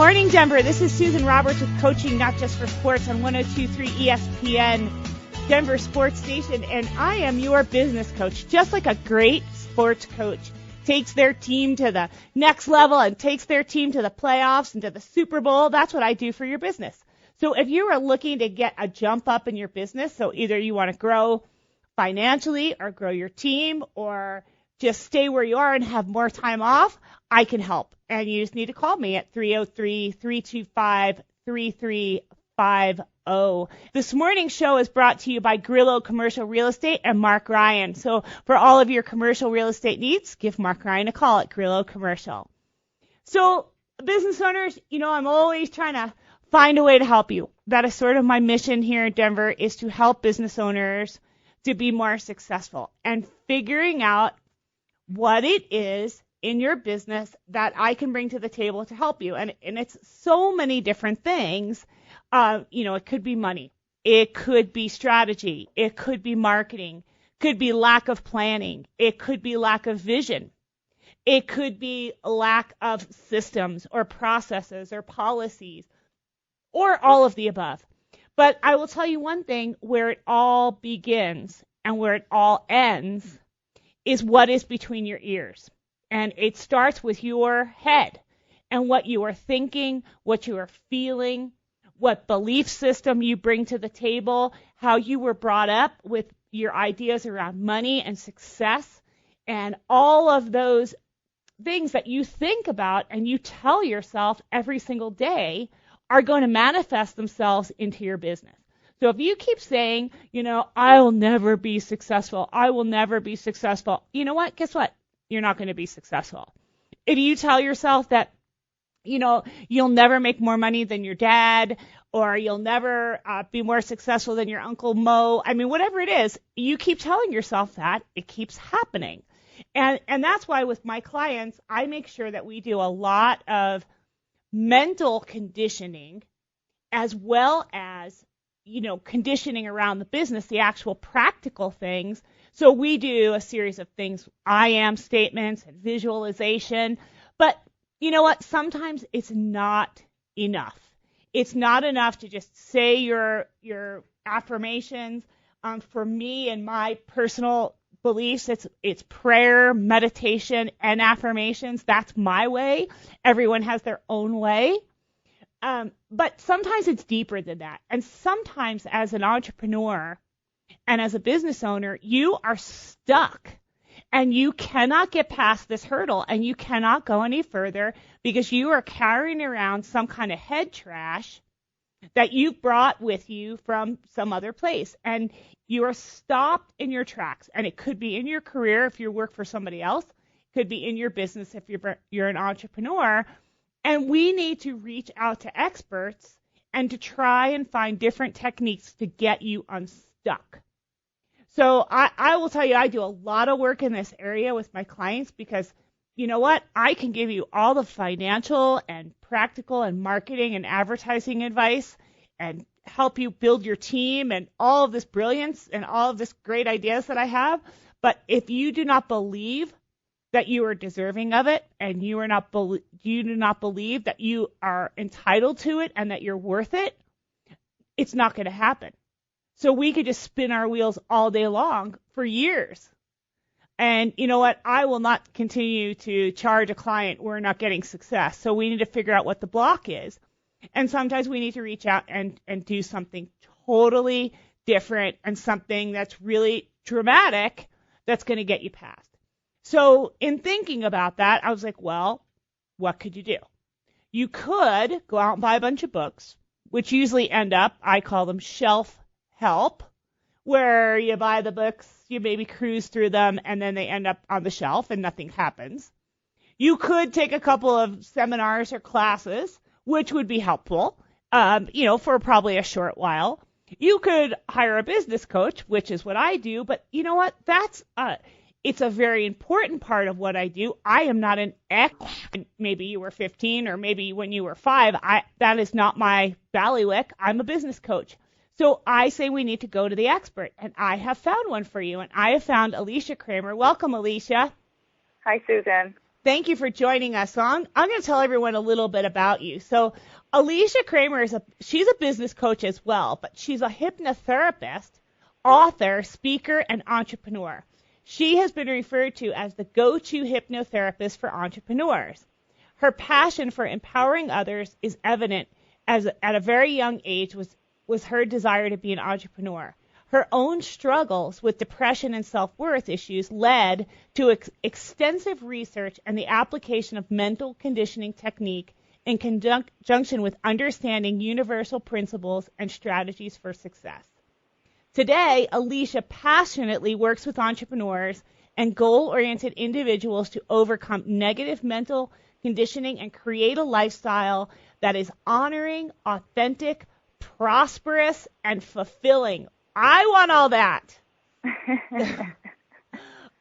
morning, Denver. This is Susan Roberts with Coaching Not Just for Sports on 102.3 ESPN, Denver Sports Station, and I am your business coach. Just like a great sports coach takes their team to the next level and takes their team to the playoffs and to the Super Bowl, that's what I do for your business. So if you are looking to get a jump up in your business, so either you want to grow financially or grow your team or just stay where you are and have more time off, I can help. And you just need to call me at 303-325-3350. This morning's show is brought to you by Grillo Commercial Real Estate and Mark Ryan. So for all of your commercial real estate needs, give Mark Ryan a call at Grillo Commercial. So business owners, I'm always trying to find a way to help you. That is sort of my mission here in Denver, is to help business owners to be more successful and figuring out what it is in your business that I can bring to the table to help you. And it's so many different things. It could be money. It could be strategy. It could be marketing. Could be lack of planning. It could be lack of vision. It could be lack of systems or processes or policies or all of the above. But I will tell you one thing, where it all begins and where it all ends is what is between your ears. And it starts with your head and what you are thinking, what you are feeling, what belief system you bring to the table, how you were brought up with your ideas around money and success, and all of those things that you think about and you tell yourself every single day are going to manifest themselves into your business. So if you keep saying, I will never be successful, I will never be successful, you know what? Guess what? You're not going to be successful. If you tell yourself that, you'll never make more money than your dad, or you'll never be more successful than your Uncle Mo, whatever it is, you keep telling yourself that, it keeps happening. And that's why with my clients, I make sure that we do a lot of mental conditioning as well as, conditioning around the business, the actual practical things. So we do a series of things, I am statements and visualization. But you know what? Sometimes it's not enough. It's not enough to just say your affirmations. For me and my personal beliefs, it's prayer, meditation, and affirmations. That's my way. Everyone has their own way. But sometimes it's deeper than that. And sometimes as an entrepreneur and as a business owner, you are stuck and you cannot get past this hurdle and you cannot go any further because you are carrying around some kind of head trash that you brought with you from some other place. And you are stopped in your tracks. And it could be in your career if you work for somebody else. It could be in your business if you're an entrepreneur. And we need to reach out to experts and to try and find different techniques to get you unstuck. So I will tell you, I do a lot of work in this area with my clients because, you know what? I can give you all the financial and practical and marketing and advertising advice and help you build your team and all of this brilliance and all of this great ideas that I have. But if you do not believe that you are deserving of it and you do not believe that you are entitled to it and that you're worth it, it's not going to happen. So we could just spin our wheels all day long for years. And you know what? I will not continue to charge a client we're not getting success. So we need to figure out what the block is. And sometimes we need to reach out and do something totally different and something that's really dramatic that's going to get you past. So in thinking about that, I was like, well, what could you do? You could go out and buy a bunch of books, which usually end up, I call them shelf help, where you buy the books, you maybe cruise through them, and then they end up on the shelf and nothing happens. You could take a couple of seminars or classes, which would be helpful, for probably a short while. You could hire a business coach, which is what I do, but you know what? It's a very important part of what I do. I am not an expert. Maybe you were 15 or maybe when you were 5. That is not my bailiwick. I'm a business coach. So I say we need to go to the expert, and I have found one for you, and I have found Alicia Cramer. Welcome, Alicia. Hi, Susan. Thank you for joining us. So I'm going to tell everyone a little bit about you. So Alicia Cramer she's a business coach as well, but she's a hypnotherapist, author, speaker, and entrepreneur. She has been referred to as the go-to hypnotherapist for entrepreneurs. Her passion for empowering others is evident as at a very young age was her desire to be an entrepreneur. Her own struggles with depression and self-worth issues led to extensive research and the application of mental conditioning technique in conjunction with understanding universal principles and strategies for success. Today, Alicia passionately works with entrepreneurs and goal-oriented individuals to overcome negative mental conditioning and create a lifestyle that is honoring, authentic, prosperous, and fulfilling. I want all that.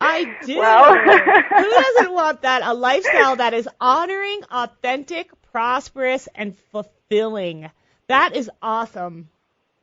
I do. Well. Who doesn't want that? A lifestyle that is honoring, authentic, prosperous, and fulfilling. That is awesome.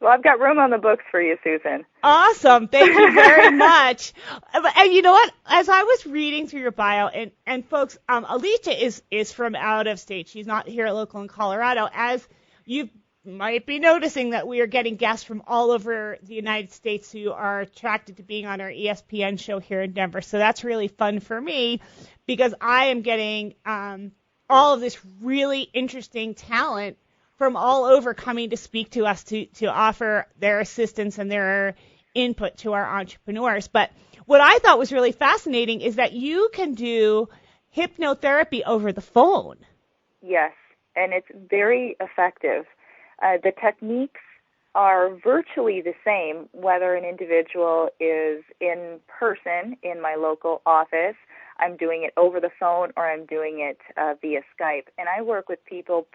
Well, I've got room on the books for you, Susan. Awesome. Thank you very much. And you know what? As I was reading through your bio, and folks, Alicia is from out of state. She's not here local in Colorado. As you might be noticing that we are getting guests from all over the United States who are attracted to being on our ESPN show here in Denver. So that's really fun for me because I am getting all of this really interesting talent from all over coming to speak to us to offer their assistance and their input to our entrepreneurs. But what I thought was really fascinating is that you can do hypnotherapy over the phone. Yes, and it's very effective. The techniques are virtually the same, whether an individual is in person in my local office, I'm doing it over the phone, or I'm doing it via Skype. And I work with people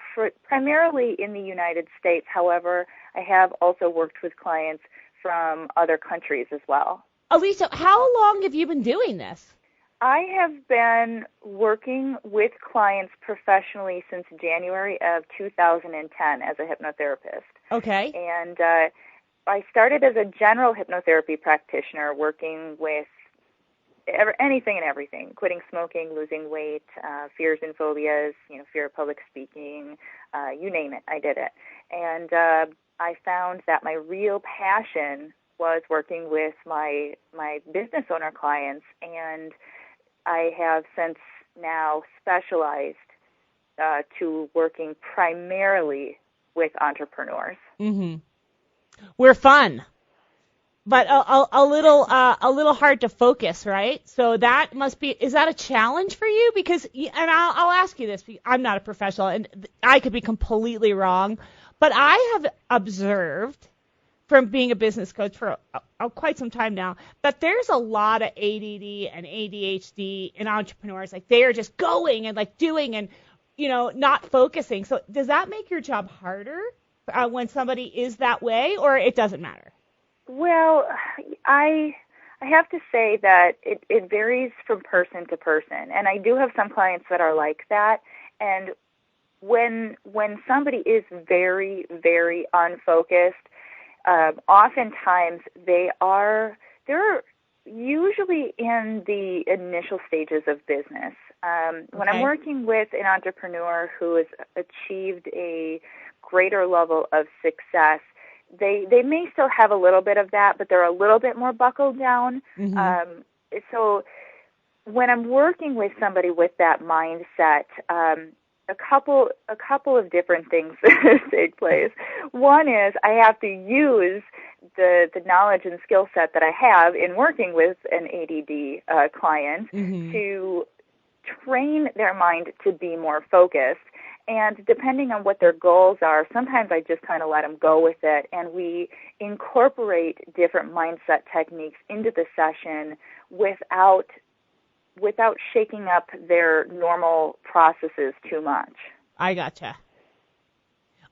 primarily in the United States. However, I have also worked with clients from other countries as well. Alicia, how long have you been doing this? I have been working with clients professionally since January of 2010 as a hypnotherapist. Okay. And I started as a general hypnotherapy practitioner working with anything and everything, quitting smoking, losing weight, fears and phobias, fear of public speaking, you name it, I did it. And I found that my real passion was working with my business owner clients, and I have since now specialized to working primarily with entrepreneurs. Mm-hmm. We're fun, but a little hard to focus, right? So that is that a challenge for you? Because, and I'll ask you this, I'm not a professional, and I could be completely wrong, but I have observed from being a business coach for quite some time now, that there's a lot of ADD and ADHD in entrepreneurs. Like, they are just going and like doing and, not focusing. So does that make your job harder when somebody is that way, or it doesn't matter? Well, I have to say that it varies from person to person. And I do have some clients that are like that. And when somebody is very, very unfocused, oftentimes they're usually in the initial stages of business. When I'm working with an entrepreneur who has achieved a greater level of success, they may still have a little bit of that, but they're a little bit more buckled down. Mm-hmm. So when I'm working with somebody with that mindset, a couple of different things take place. One is I have to use the knowledge and skill set that I have in working with an ADD client mm-hmm. to train their mind to be more focused. And depending on what their goals are, sometimes I just kind of let them go with it, and we incorporate different mindset techniques into the session without shaking up their normal processes too much. I gotcha.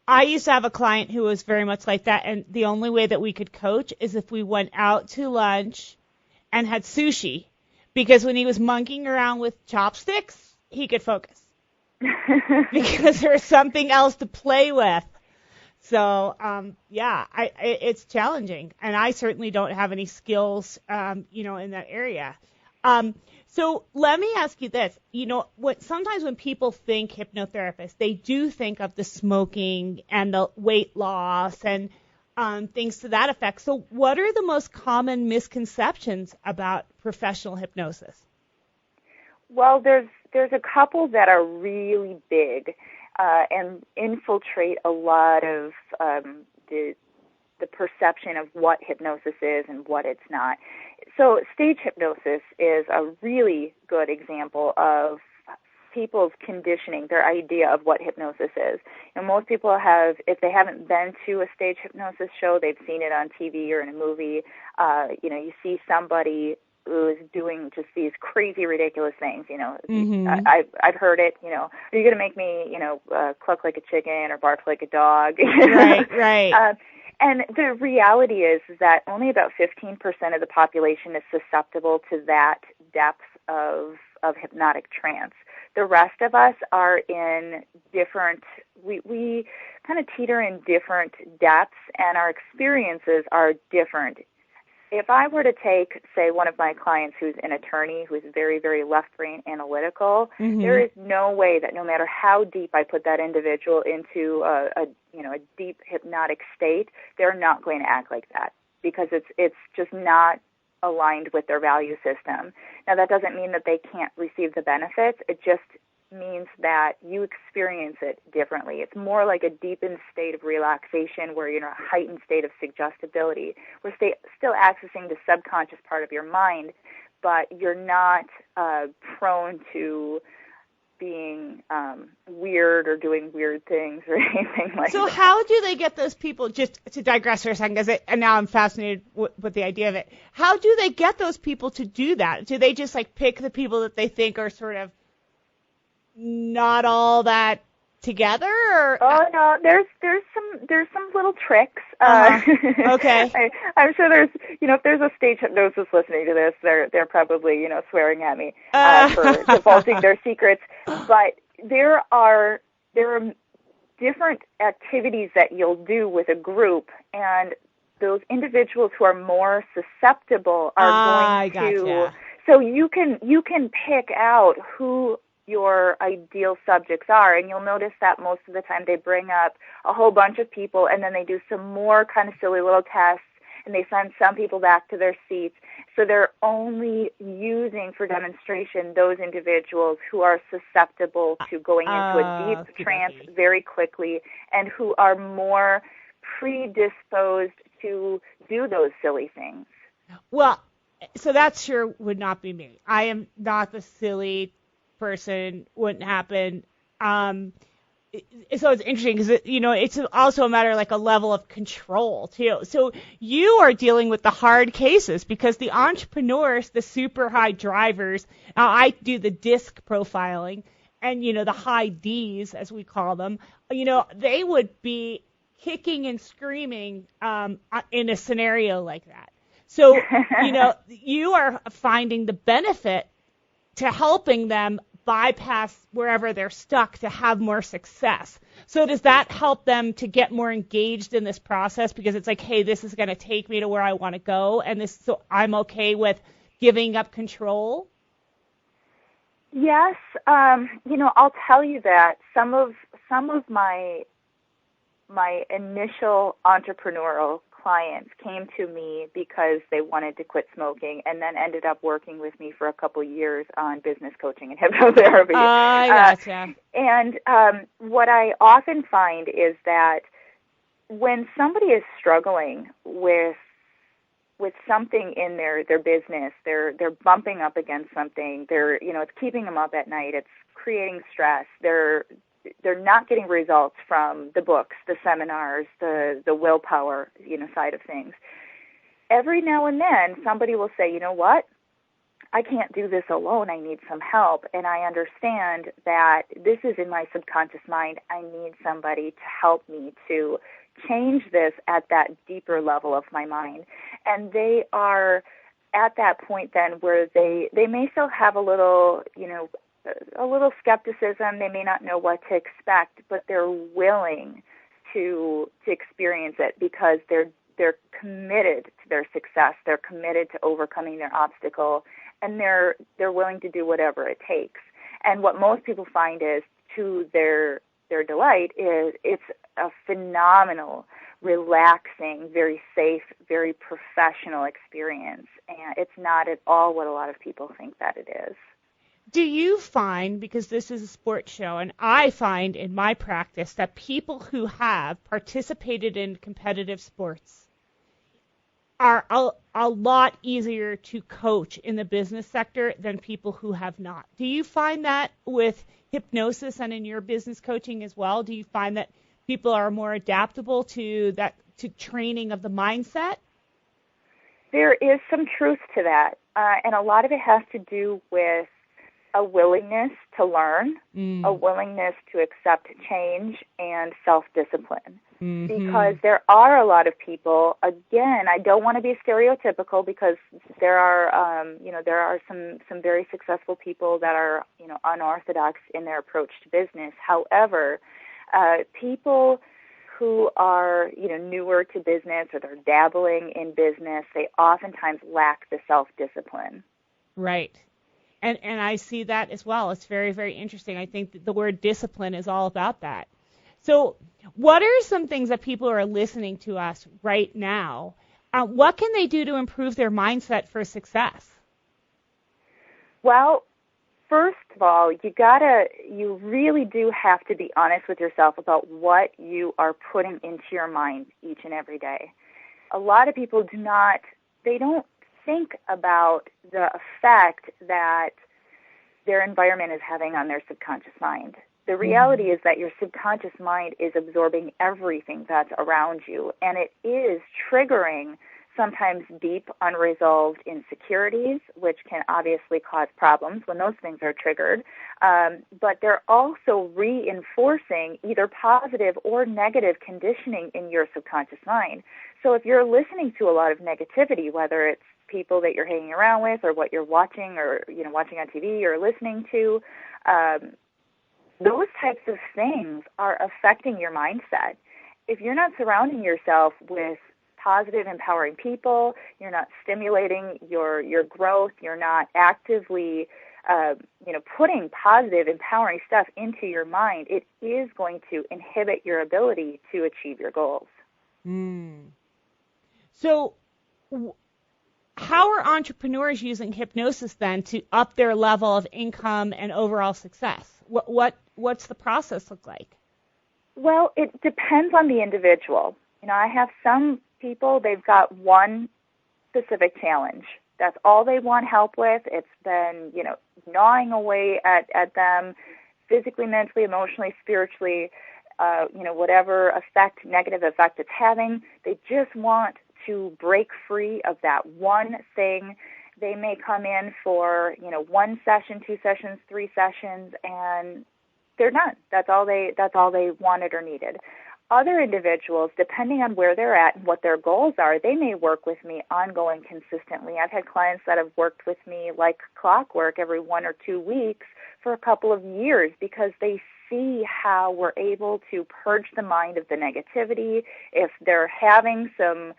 I used to have a client who was very much like that, and the only way that we could coach is if we went out to lunch and had sushi, because when he was monkeying around with chopsticks, he could focus because there was something else to play with. So, it's challenging, and I certainly don't have any skills, in that area. So let me ask you this. Sometimes when people think hypnotherapist, they do think of the smoking and the weight loss and things to that effect. So what are the most common misconceptions about professional hypnosis? Well, there's a couple that are really big and infiltrate a lot of the perception of what hypnosis is and what it's not. So stage hypnosis is a really good example of people's conditioning, their idea of what hypnosis is. And most people have, if they haven't been to a stage hypnosis show, they've seen it on TV or in a movie. You see somebody who is doing just these crazy, ridiculous things. Mm-hmm. I've heard it. Are you going to make me, cluck like a chicken or bark like a dog? Right. And the reality is that only about 15% of the population is susceptible to that depth of hypnotic trance. The rest of us are in different, we kind of teeter in different depths, and our experiences are different. If I were to take, say, one of my clients who's an attorney who's very, very left-brain analytical, mm-hmm. there is no way that no matter how deep I put that individual into a deep hypnotic state, they're not going to act like that because it's just not aligned with their value system. Now, that doesn't mean that they can't receive the benefits. It just means that you experience it differently. It's more like a deepened state of relaxation where you're in a heightened state of suggestibility. We're still accessing the subconscious part of your mind, but you're not prone to being weird or doing weird things or anything like that. So how do they get those people, just to digress for a second, and now I'm fascinated with the idea of it, how do they get those people to do that? Do they just pick the people that they think are sort of not all that together? Or? Oh no, there's some little tricks. Okay. I'm sure there's if there's a stage hypnosis listening to this, they're probably swearing at me for divulging their secrets. But there are different activities that you'll do with a group, and those individuals who are more susceptible are going to. Gotcha. So you can pick out who your ideal subjects are, and you'll notice that most of the time they bring up a whole bunch of people, and then they do some more kind of silly little tests, and they send some people back to their seats. So they're only using for demonstration those individuals who are susceptible to going into a deep trance very quickly and who are more predisposed to do those silly things. Well, so that sure would not be me. I am not the silly person, wouldn't happen. So it's interesting because it's also a matter of a level of control too. So you are dealing with the hard cases because the entrepreneurs, the super high drivers, I do the disc profiling, and the high Ds as we call them, they would be kicking and screaming in a scenario like that. So you are finding the benefit to helping them bypass wherever they're stuck to have more success. So does that help them to get more engaged in this process because it's hey, this is going to take me to where I want to go, and so I'm okay with giving up control? Yes, I'll tell you that some of my initial entrepreneurial clients came to me because they wanted to quit smoking and then ended up working with me for a couple years on business coaching and hypnotherapy. I gotcha. And what I often find is that when somebody is struggling with something in their business, they're bumping up against something, it's keeping them up at night, it's creating stress, they're not getting results from the books, the seminars, the willpower, side of things. Every now and then, somebody will say, you know what? I can't do this alone. I need some help. And I understand that this is in my subconscious mind. I need somebody to help me to change this at that deeper level of my mind. And they are at that point then where they may still have a little skepticism. They may not know what to expect, but they're willing to experience it because they're committed to their success. They're committed to overcoming their obstacle, and they're willing to do whatever it takes. And what most people find is, to their delight, is it's a phenomenal, relaxing, very safe, very professional experience. And it's not at all what a lot of people think that it is. Do you find, because this is a sports show, and I find in my practice that people who have participated in competitive sports are a lot easier to coach in the business sector than people who have not? Do you find that with hypnosis and in your business coaching as well? Do you find that people are more adaptable to training of the mindset? There is some truth to that, and a lot of it has to do with a willingness to learn, a willingness to accept change, and self-discipline. Mm-hmm. Because there are a lot of people, again, I don't want to be stereotypical, because there are, there are some very successful people that are, unorthodox in their approach to business. However, people who are, newer to business, or they're dabbling in business, they oftentimes lack the self-discipline. Right. And I see that as well. It's very, very interesting. I think that the word discipline is all about that. So what are some things that people who are listening to us right now, what can they do to improve their mindset for success? Well, first of all, you really do have to be honest with yourself about what you are putting into your mind each and every day. A lot of people don't think about the effect that their environment is having on their subconscious mind. The reality is that your subconscious mind is absorbing everything that's around you, and it is triggering sometimes deep, unresolved insecurities, which can obviously cause problems when those things are triggered. But they're also reinforcing either positive or negative conditioning in your subconscious mind. So if you're listening to a lot of negativity, whether it's people that you're hanging around with, or what you're watching, or watching on TV or listening to, those types of things are affecting your mindset. If you're not surrounding yourself with positive, empowering people, you're not stimulating your growth, you're not actively putting positive, empowering stuff into your mind, it is going to inhibit your ability to achieve your goals. So how are entrepreneurs using hypnosis then to up their level of income and overall success? What's the process look like? Well, it depends on the individual. I have some people, they've got one specific challenge. That's all they want help with. It's been, gnawing away at them physically, mentally, emotionally, spiritually, whatever negative effect it's having. They just want to break free of that one thing. They may come in for, one session, 2 sessions, 3 sessions, and they're done. That's all they wanted or needed. Other individuals, depending on where they're at and what their goals are, they may work with me ongoing consistently. I've had clients that have worked with me like clockwork every 1 or 2 weeks for a couple of years, because they see how we're able to purge the mind of the negativity. If they're having some,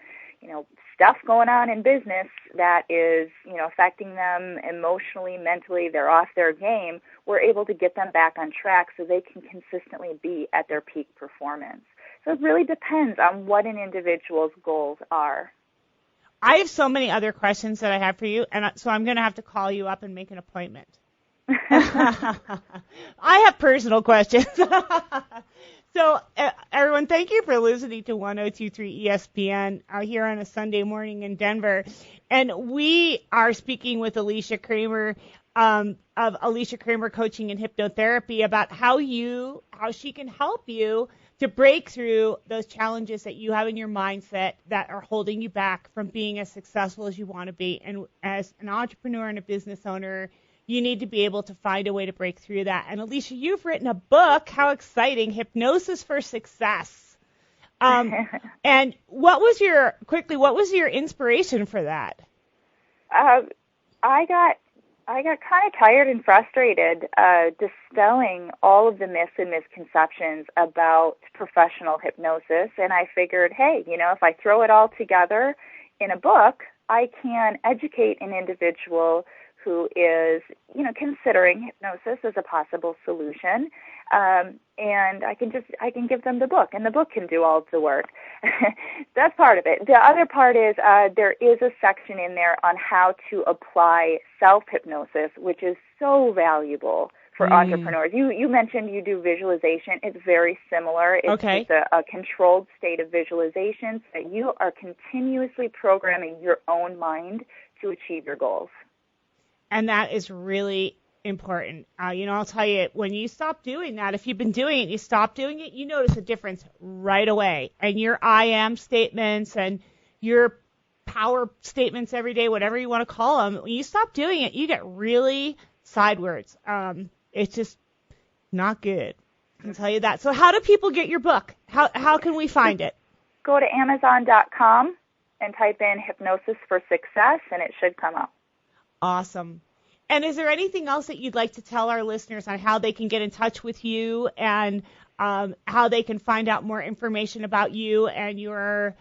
stuff going on in business that is, affecting them emotionally, mentally, they're off their game, we're able to get them back on track so they can consistently be at their peak performance. So it really depends on what an individual's goals are. I have so many other questions that I have for you, and so I'm going to have to call you up and make an appointment. I have personal questions. So, everyone, thank you for listening to 1023 ESPN here on a Sunday morning in Denver. And we are speaking with Alicia Cramer of Alicia Cramer Coaching and Hypnotherapy about how she can help you to break through those challenges that you have in your mindset that are holding you back from being as successful as you want to be. And as an entrepreneur and a business owner, you need to be able to find a way to break through that. And Alicia, you've written a book. How exciting. Hypnosis for Success. And what was your inspiration for that? I got kind of tired and frustrated dispelling all of the myths and misconceptions about professional hypnosis. And I figured, hey, if I throw it all together in a book, I can educate an individual who is, considering hypnosis as a possible solution. And I can give them the book, and the book can do all of the work. That's part of it. The other part is there is a section in there on how to apply self-hypnosis, which is so valuable for entrepreneurs. You mentioned you do visualization. It's very similar. It's just a controlled state of visualization so that you are continuously programming your own mind to achieve your goals. And that is really important. I'll tell you, when you stop doing that, if you've been doing it, you stop doing it, you notice a difference right away. And your I am statements and your power statements every day, whatever you want to call them, when you stop doing it, you get really sidewards. It's just not good. I can tell you that. So how do people get your book? How can we find it? Go to Amazon.com and type in Hypnosis for Success, and it should come up. Awesome. And is there anything else that you'd like to tell our listeners on how they can get in touch with you and how they can find out more information about you and your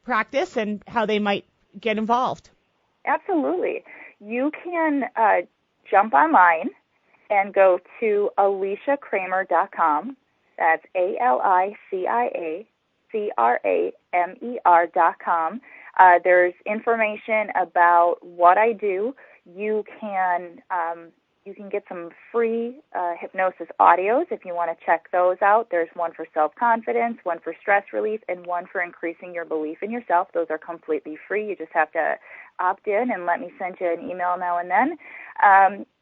practice and how they might get involved? Absolutely. You can jump online and go to AliciaCramer.com. That's AliciaCramer.com. There's information about what I do. You can get some free hypnosis audios if you want to check those out. There's one for self-confidence, one for stress relief, and one for increasing your belief in yourself. Those are completely free. You just have to opt in and let me send you an email now and then.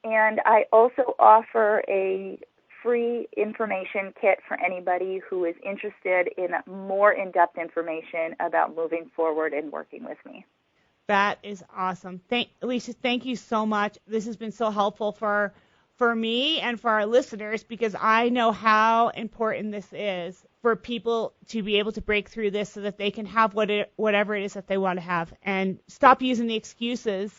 And I also offer a free information kit for anybody who is interested in more in-depth information about moving forward and working with me. That is awesome. Alicia, thank you so much. This has been so helpful for me and for our listeners, because I know how important this is for people to be able to break through this so that they can have whatever it is that they want to have, and stop using the excuses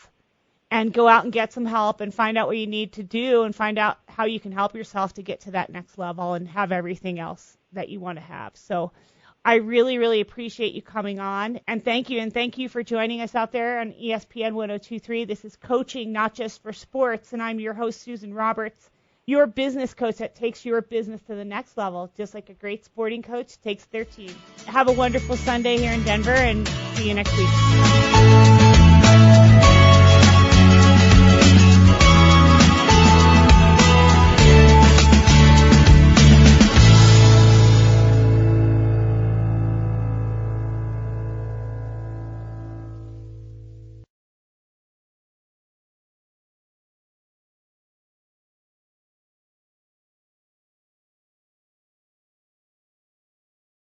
and go out and get some help and find out what you need to do and find out how you can help yourself to get to that next level and have everything else that you want to have. So I really, really appreciate you coming on, and thank you for joining us out there on ESPN 102.3. This is Coaching Not Just for Sports, and I'm your host, Susan Roberts, your business coach that takes your business to the next level, just like a great sporting coach takes their team. Have a wonderful Sunday here in Denver, and see you next week.